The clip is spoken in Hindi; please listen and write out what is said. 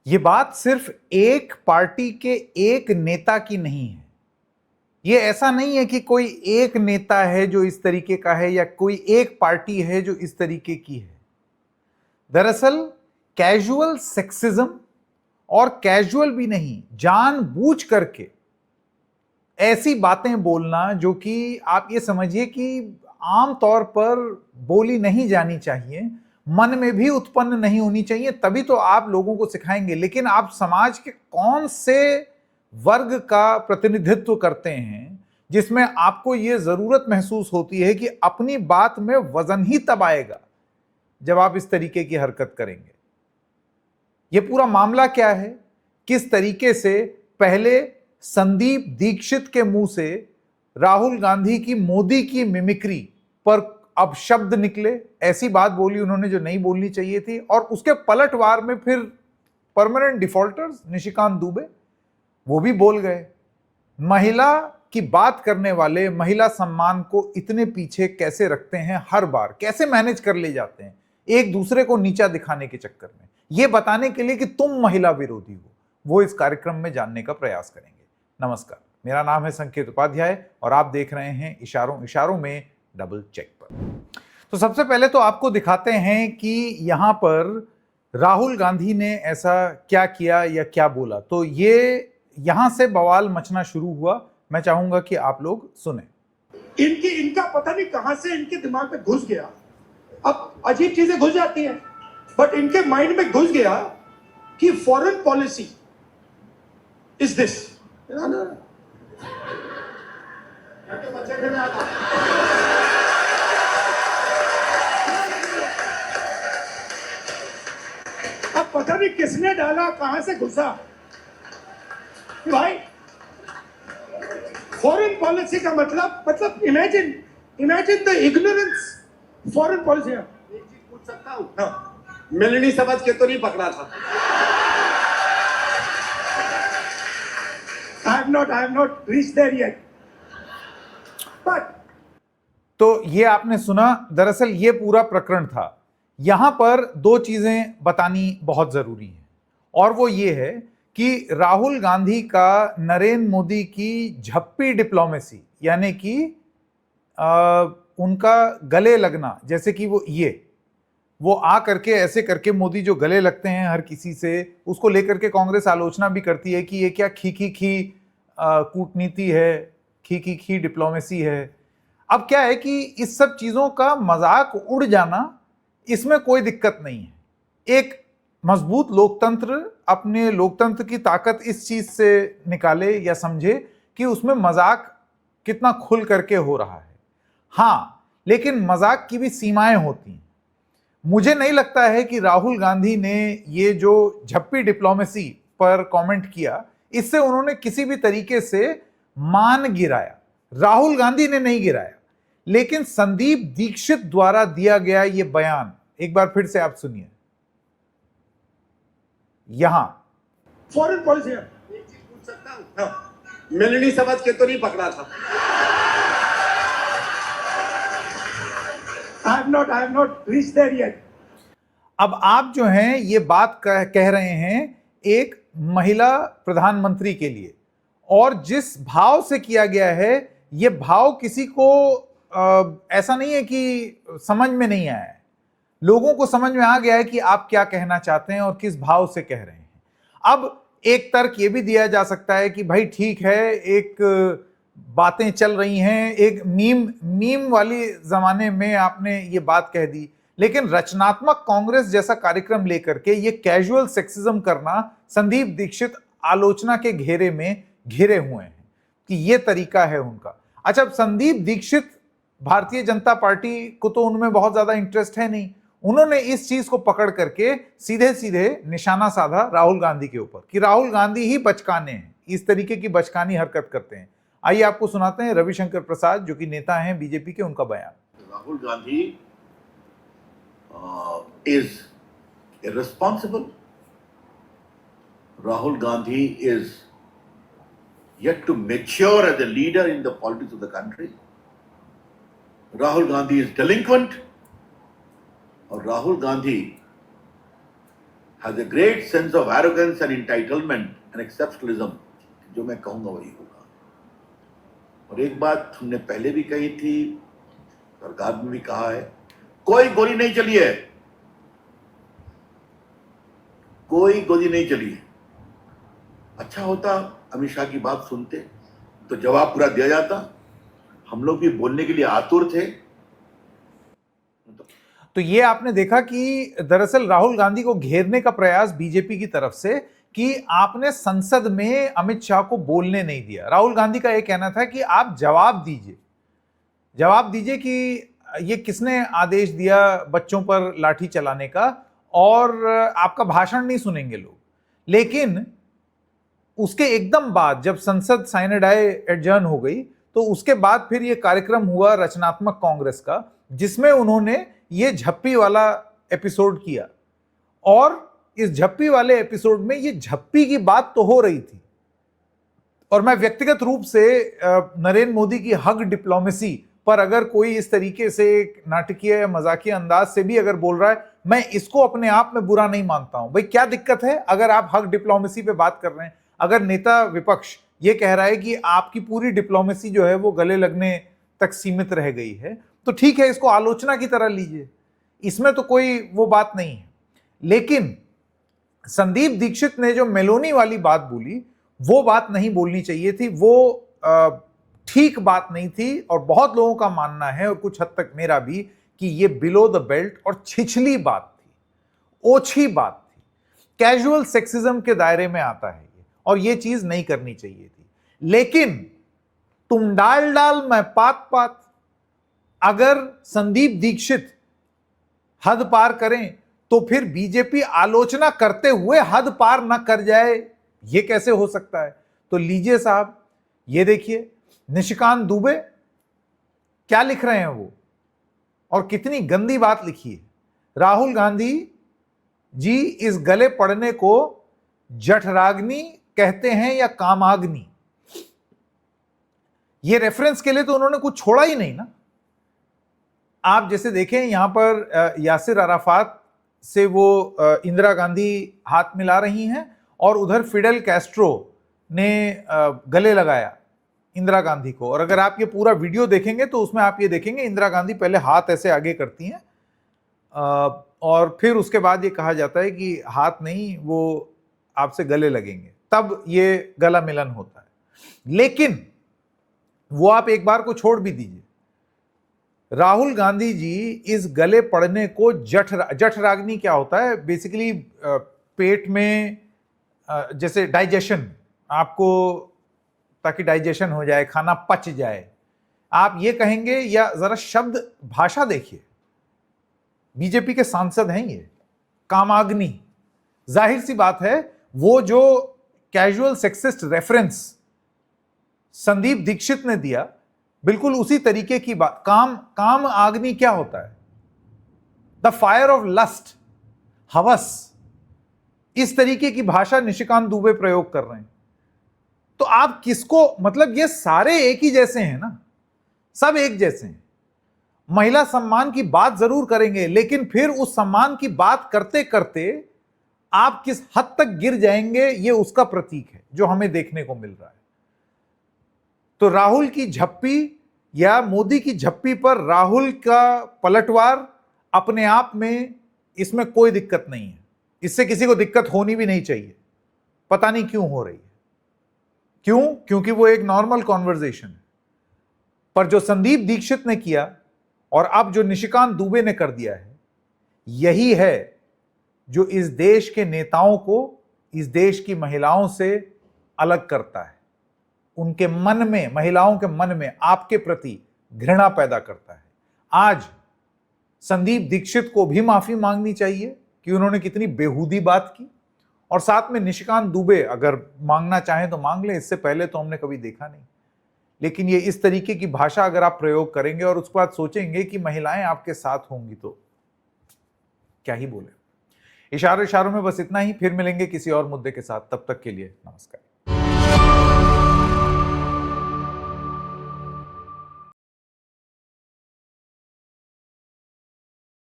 ये बात सिर्फ एक पार्टी के एक नेता की नहीं है। ये ऐसा नहीं है कि कोई एक नेता है जो इस तरीके का है या कोई एक पार्टी है जो इस तरीके की है। दरअसल कैजुअल सेक्सिज्म, और कैजुअल भी नहीं, जानबूझ करके ऐसी बातें बोलना जो कि आप ये समझिए कि आम तौर पर बोली नहीं जानी चाहिए, मन में भी उत्पन्न नहीं होनी चाहिए, तभी तो आप लोगों को सिखाएंगे। लेकिन आप समाज के कौन से वर्ग का प्रतिनिधित्व करते हैं जिसमें आपको यह जरूरत महसूस होती है कि अपनी बात में वजन ही तब आएगा जब आप इस तरीके की हरकत करेंगे। यह पूरा मामला क्या है, किस तरीके से पहले संदीप दीक्षित के मुंह से राहुल गांधी की मोदी की मिमिक्री पर अब शब्द निकले, ऐसी बात बोली उन्होंने जो नहीं बोलनी चाहिए थी, और उसके पलटवार में फिर परमानेंट डिफॉल्टर्स निशिकांत दुबे वो भी बोल गए। महिला की बात करने वाले महिला सम्मान को इतने पीछे कैसे रखते हैं, हर बार कैसे मैनेज कर ले जाते हैं एक दूसरे को नीचा दिखाने के चक्कर में, यह बताने के लिए कि तुम महिला विरोधी हो, वो इस कार्यक्रम में जानने का प्रयास करेंगे। नमस्कार, मेरा नाम है संकेत उपाध्याय और आप देख रहे हैं इशारों इशारों में डबल चेक पर। तो सबसे पहले तो आपको दिखाते हैं कि यहां पर राहुल गांधी ने ऐसा क्या किया या क्या बोला। तो ये यहां से बवाल मचना शुरू हुआ। मैं चाहूंगा कि आप लोग सुने। इनका पता नहीं कहां से इनके दिमाग में घुस गया, अब अजीब चीजें घुस जाती हैं, बट इनके माइंड में घुस गया कि फॉरेन पॉलिसी इज दिस। अब पता नहीं किसने डाला, कहां से घुसा भाई। फॉरेन पॉलिसी का मतलब imagine the ignorance. Foreign policy एक चीज पूछ सकता हूं? हाँ, मिलनी समझ के तो नहीं पकड़ा था? I have not reached there yet. But तो ये आपने सुना, दरअसल ये पूरा प्रकरण था। यहां पर दो चीजें बतानी बहुत जरूरी है, और वो ये है कि राहुल गांधी का नरेंद्र मोदी की झप्पी डिप्लोमेसी, यानी कि उनका गले लगना, जैसे कि वो आ करके ऐसे करके मोदी जो गले लगते हैं हर किसी से, उसको लेकर के कांग्रेस आलोचना भी करती है कि ये क्या खी कूटनीति है, खी डिप्लोमेसी है। अब क्या है कि इस सब चीजों का मजाक उड़ जाना, इसमें कोई दिक्कत नहीं है। एक मजबूत लोकतंत्र अपने लोकतंत्र की ताकत इस चीज से निकाले या समझे कि उसमें मजाक कितना खुल करके हो रहा है। हां, लेकिन मजाक की भी सीमाएं होती हैं। मुझे नहीं लगता है कि राहुल गांधी ने ये जो झप्पी डिप्लोमेसी पर कमेंट किया, इससे उन्होंने किसी भी तरीके से मान गिराया। राहुल गांधी ने नहीं गिराया, लेकिन संदीप दीक्षित द्वारा दिया गया ये बयान एक बार फिर से आप सुनिए। यहां फॉरेन पॉलिसी एक चीज पूछ सकता हूं? हाँ, मिलनी समझ के तो नहीं पकड़ा था? I have not reached there yet. अब आप जो हैं ये बात कह रहे हैं एक महिला प्रधानमंत्री के लिए, और जिस भाव से किया गया है, ये भाव किसी को ऐसा नहीं है कि समझ में नहीं आया है। लोगों को समझ में आ गया है कि आप क्या कहना चाहते हैं और किस भाव से कह रहे हैं। अब एक तर्क ये भी दिया जा सकता है कि भाई ठीक है, एक बातें चल रही हैं, एक मीम वाली जमाने में आपने ये बात कह दी, लेकिन रचनात्मक कांग्रेस जैसा कार्यक्रम लेकर के ये कैजुअल सेक्सिज्म करना, संदीप दीक्षित आलोचना के घेरे में घिरे हुए हैं कि ये तरीका है उनका। अच्छा, संदीप दीक्षित भारतीय जनता पार्टी को तो उनमें बहुत ज्यादा इंटरेस्ट है नहीं, उन्होंने इस चीज को पकड़ करके सीधे सीधे निशाना साधा राहुल गांधी के ऊपर कि राहुल गांधी ही बचकाने हैं, इस तरीके की बचकानी हरकत करते हैं। आइए आपको सुनाते हैं रविशंकर प्रसाद, जो कि नेता हैं बीजेपी के, उनका बयान। Rahul Gandhi is irresponsible. Rahul Gandhi is yet to mature as a leader in the politics of the country. Rahul Gandhi is delinquent, और Rahul Gandhi has a great sense of arrogance and entitlement and exceptionalism, जो मैं कहूंगा वही होगा। और एक बात हमने पहले भी कही थी, सरकार में भी कहा है, कोई गोली नहीं चली है, कोई गोली नहीं चली है। अच्छा होता अमित शाह की बात सुनते तो जवाब पूरा दिया जाता, हम लोग भी बोलने के लिए आतुर थे। तो ये आपने देखा कि दरअसल राहुल गांधी को घेरने का प्रयास बीजेपी की तरफ से कि आपने संसद में अमित शाह को बोलने नहीं दिया। राहुल गांधी का यह कहना था कि आप जवाब दीजिए कि ये किसने आदेश दिया बच्चों पर लाठी चलाने का, और आपका भाषण नहीं सुनेंगे लोग। लेकिन उसके एकदम बाद जब संसद साइने डाई एडजर्न हो गई तो उसके बाद फिर ये कार्यक्रम हुआ रचनात्मक कांग्रेस का, जिसमें उन्होंने ये झप्पी वाला एपिसोड किया। और इस झप्पी वाले एपिसोड में ये झप्पी की बात तो हो रही थी, और मैं व्यक्तिगत रूप से नरेंद्र मोदी की हग डिप्लोमेसी पर अगर कोई इस तरीके से नाटकीय या मजाकिया अंदाज से भी अगर बोल रहा है, मैं इसको अपने आप में बुरा नहीं मानता हूं। भाई क्या दिक्कत है अगर आप हग डिप्लोमेसी पे बात कर रहे हैं? अगर नेता विपक्ष ये कह रहा है कि आपकी पूरी डिप्लोमेसी जो है वो गले लगने तक सीमित रह गई है, तो ठीक है, इसको आलोचना की तरह लीजिए, इसमें तो कोई वो बात नहीं है। लेकिन संदीप दीक्षित ने जो मेलोनी वाली बात बोली, वो बात नहीं बोलनी चाहिए थी, वो ठीक बात नहीं थी। और बहुत लोगों का मानना है, और कुछ हद तक मेरा भी, कि ये बिलो द बेल्ट और छिछली बात थी, ओछी बात थी, कैजुअल सेक्सिज्म के दायरे में आता है ये, और ये चीज नहीं करनी चाहिए थी। लेकिन तुम डाल डाल मैं पात पात, अगर संदीप दीक्षित हद पार करें तो फिर बीजेपी आलोचना करते हुए हद पार ना कर जाए, ये कैसे हो सकता है? तो लीजिए साहब, ये देखिए निशिकांत दुबे क्या लिख रहे हैं वो, और कितनी गंदी बात लिखी है। राहुल गांधी जी इस गले पड़ने को जठराग्नि कहते हैं या कामाग्नि। ये रेफरेंस के लिए तो उन्होंने कुछ छोड़ा ही नहीं ना। आप जैसे देखें यहां पर यासिर अराफात से वो इंदिरा गांधी हाथ मिला रही हैं, और उधर फिडेल कैस्ट्रो ने गले लगाया इंदिरा गांधी को। और अगर आप ये पूरा वीडियो देखेंगे तो उसमें आप ये देखेंगे इंदिरा गांधी पहले हाथ ऐसे आगे करती हैं, और फिर उसके बाद ये कहा जाता है कि हाथ नहीं, वो आपसे गले लगेंगे, तब ये गला मिलन होता है। लेकिन वो आप एक बार को छोड़ भी दीजिए, राहुल गांधी जी इस गले पड़ने को जठराग्नि क्या होता है? बेसिकली पेट में जैसे डाइजेशन, आपको ताकि डाइजेशन हो जाए, खाना पच जाए, आप ये कहेंगे, या जरा शब्द भाषा देखिए, बीजेपी के सांसद हैं ये, कामाग्नि। जाहिर सी बात है वो जो casual sexist reference Sandeep Dikshit ने दिया, बिल्कुल उसी तरीके की बात। काम आग्नि क्या होता है? द फायर ऑफ लस्ट, हवस। इस तरीके की भाषा निशिकांत दुबे प्रयोग कर रहे हैं। तो आप किसको, मतलब ये सारे एक ही जैसे हैं ना, सब एक जैसे हैं। महिला सम्मान की बात जरूर करेंगे, लेकिन फिर उस सम्मान की बात करते करते आप किस हद तक गिर जाएंगे, ये उसका प्रतीक है जो हमें देखने को मिल रहा है। तो राहुल की झप्पी या मोदी की झप्पी पर राहुल का पलटवार अपने आप में, इसमें कोई दिक्कत नहीं है, इससे किसी को दिक्कत होनी भी नहीं चाहिए। पता नहीं क्यों हो रही है, क्यों? क्योंकि वो एक नॉर्मल कॉन्वर्सेशन है। पर जो संदीप दीक्षित ने किया और अब जो निशिकांत दुबे ने कर दिया है, यही है जो इस देश के नेताओं को, इस देश की महिलाओं से अलग करता है। उनके मन में, महिलाओं के मन में आपके प्रति घृणा पैदा करता है। आज संदीप दीक्षित को भी माफी मांगनी चाहिए कि उन्होंने कितनी बेहूदी बात की, और साथ में निशिकांत दुबे अगर मांगना चाहें तो मांग लें, इससे पहले तो हमने कभी देखा नहीं। लेकिन ये इस तरीके की भाषा अगर आप प्रयोग करेंगे और उसके बाद सोचेंगे कि महिलाएं आपके साथ होंगी, तो क्या ही बोले। इशारों में बस इतना ही, फिर मिलेंगे किसी और मुद्दे के साथ, तब तक के लिए नमस्कार।